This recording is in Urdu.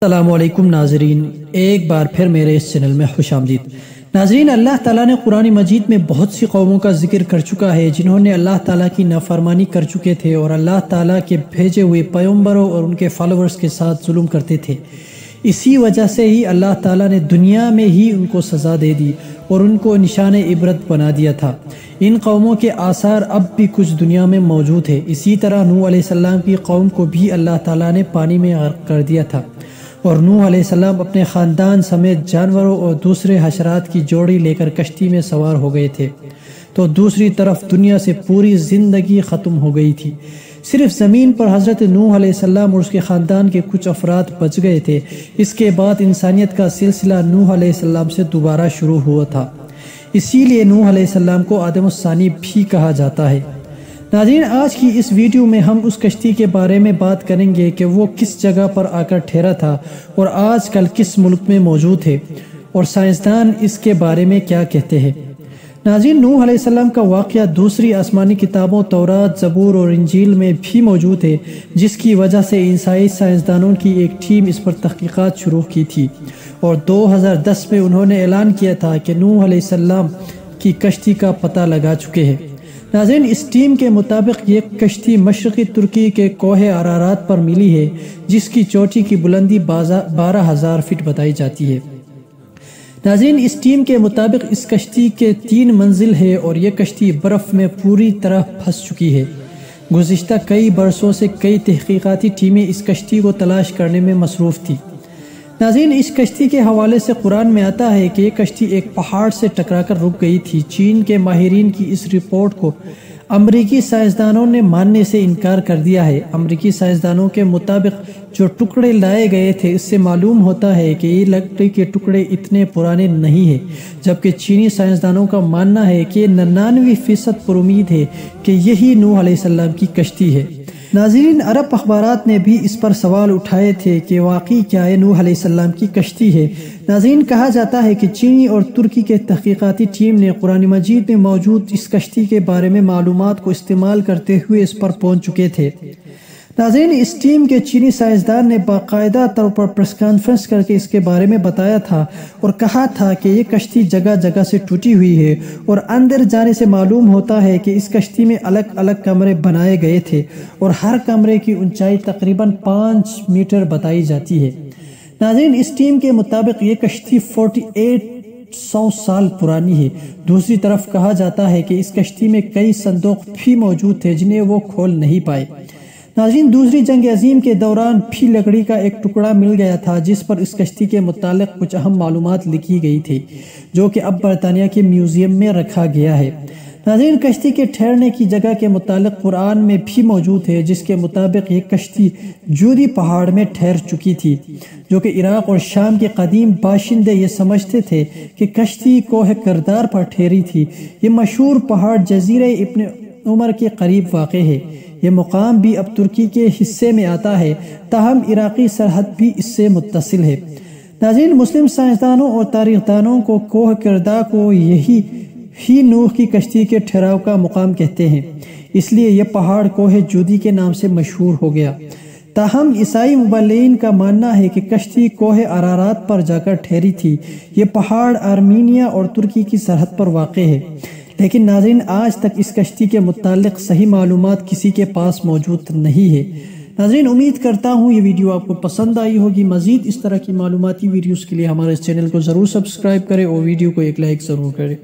السلام علیکم ناظرین، ایک بار پھر میرے اس چینل میں خوش آمدید۔ ناظرین، اللہ تعالیٰ نے قرآن مجید میں بہت سی قوموں کا ذکر کر چکا ہے جنہوں نے اللہ تعالیٰ کی نافرمانی کر چکے تھے اور اللہ تعالیٰ کے بھیجے ہوئے پیغمبروں اور ان کے فالورز کے ساتھ ظلم کرتے تھے۔ اسی وجہ سے ہی اللہ تعالیٰ نے دنیا میں ہی ان کو سزا دے دی اور ان کو نشان عبرت بنا دیا تھا۔ ان قوموں کے آثار اب بھی کچھ دنیا میں موجود ہے۔ اسی طرح نوح علیہ السلام کی قوم کو بھی اللہ تعالیٰ نے پانی میں غرق کر دیا تھا اور نوح علیہ السلام اپنے خاندان سمیت جانوروں اور دوسرے حشرات کی جوڑی لے کر کشتی میں سوار ہو گئے تھے، تو دوسری طرف دنیا سے پوری زندگی ختم ہو گئی تھی۔ صرف زمین پر حضرت نوح علیہ السلام اور اس کے خاندان کے کچھ افراد بچ گئے تھے۔ اس کے بعد انسانیت کا سلسلہ نوح علیہ السلام سے دوبارہ شروع ہوا تھا، اسی لیے نوح علیہ السلام کو آدم الثانی بھی کہا جاتا ہے۔ ناظرین، آج کی اس ویڈیو میں ہم اس کشتی کے بارے میں بات کریں گے کہ وہ کس جگہ پر آ کر ٹھہرا تھا اور آج کل کس ملک میں موجود ہے، اور سائنسدان اس کے بارے میں کیا کہتے ہیں۔ ناظرین، نوح علیہ السلام کا واقعہ دوسری آسمانی کتابوں تورات، زبور اور انجیل میں بھی موجود ہے، جس کی وجہ سے عیسائی سائنسدانوں کی ایک ٹیم اس پر تحقیقات شروع کی تھی، اور 2010 میں انہوں نے اعلان کیا تھا کہ نوح علیہ السلام کی کشتی کا پتہ لگا چکے ہیں۔ ناظرین، اس ٹیم کے مطابق یہ کشتی مشرقی ترکی کے کوہ ارارات پر ملی ہے، جس کی چوٹی کی بلندی 12,000 فٹ بتائی جاتی ہے۔ ناظرین، اس ٹیم کے مطابق اس کشتی کے 3 منزل ہے اور یہ کشتی برف میں پوری طرح پھنس چکی ہے۔ گزشتہ کئی برسوں سے کئی تحقیقاتی ٹیمیں اس کشتی کو تلاش کرنے میں مصروف تھی۔ ناظرین، اس کشتی کے حوالے سے قرآن میں آتا ہے کہ یہ کشتی ایک پہاڑ سے ٹکرا کر رک گئی تھی۔ چین کے ماہرین کی اس رپورٹ کو امریکی سائنسدانوں نے ماننے سے انکار کر دیا ہے۔ امریکی سائنسدانوں کے مطابق جو ٹکڑے لائے گئے تھے، اس سے معلوم ہوتا ہے کہ یہ لکڑی کے ٹکڑے اتنے پرانے نہیں ہیں، جبکہ چینی سائنسدانوں کا ماننا ہے کہ 99% پر امید ہے کہ یہی نوح علیہ السلام کی کشتی ہے۔ ناظرین، عرب اخبارات نے بھی اس پر سوال اٹھائے تھے کہ واقعی کیا یہ نوح علیہ السلام کی کشتی ہے۔ ناظرین، کہا جاتا ہے کہ چینی اور ترکی کے تحقیقاتی ٹیم نے قرآن مجید میں موجود اس کشتی کے بارے میں معلومات کو استعمال کرتے ہوئے اس پر پہنچ چکے تھے۔ ناظرین، اس ٹیم کے چینی سائنسدان نے باقاعدہ طور پر پریس کانفرنس کر کے اس کے بارے میں بتایا تھا اور کہا تھا کہ یہ کشتی جگہ جگہ سے ٹوٹی ہوئی ہے، اور اندر جانے سے معلوم ہوتا ہے کہ اس کشتی میں الگ الگ کمرے بنائے گئے تھے اور ہر کمرے کی اونچائی تقریباً 5 میٹر بتائی جاتی ہے۔ ناظرین، اس ٹیم کے مطابق یہ کشتی 4800 سال پرانی ہے۔ دوسری طرف کہا جاتا ہے کہ اس کشتی میں کئی صندوق بھی موجود تھے جنہیں وہ کھول نہیں پائے۔ ناظرین، دوسری جنگ عظیم کے دوران بھی لکڑی کا ایک ٹکڑا مل گیا تھا جس پر اس کشتی کے متعلق کچھ اہم معلومات لکھی گئی تھی، جو کہ اب برطانیہ کے میوزیم میں رکھا گیا ہے۔ ناظرین، کشتی کے ٹھہرنے کی جگہ کے متعلق قرآن میں بھی موجود ہے، جس کے مطابق یہ کشتی جودی پہاڑ میں ٹھہر چکی تھی، جو کہ عراق اور شام کے قدیم باشندے یہ سمجھتے تھے کہ کشتی کوہ کردار پر ٹھہری تھی۔ یہ مشہور پہاڑ جزیرہ ابن عمر کے قریب واقع ہے۔ یہ مقام بھی اب ترکی کے حصے میں آتا ہے، تاہم عراقی سرحد بھی اس سے متصل ہے۔ ناظرین، مسلم سائنسدانوں اور تاریخ دانوں کو کوہ کردار کو یہی نوح کی کشتی کے ٹھہراؤ کا مقام کہتے ہیں، اس لیے یہ پہاڑ کوہ جودی کے نام سے مشہور ہو گیا۔ تاہم عیسائی مبلغین کا ماننا ہے کہ کشتی کوہ ارارات پر جا کر ٹھہری تھی۔ یہ پہاڑ آرمینیا اور ترکی کی سرحد پر واقع ہے، لیکن ناظرین، آج تک اس کشتی کے متعلق صحیح معلومات کسی کے پاس موجود نہیں ہے۔ ناظرین، امید کرتا ہوں یہ ویڈیو آپ کو پسند آئی ہوگی۔ مزید اس طرح کی معلوماتی ویڈیوز کے لیے ہمارے اس چینل کو ضرور سبسکرائب کریں اور ویڈیو کو ایک لائک ضرور کریں۔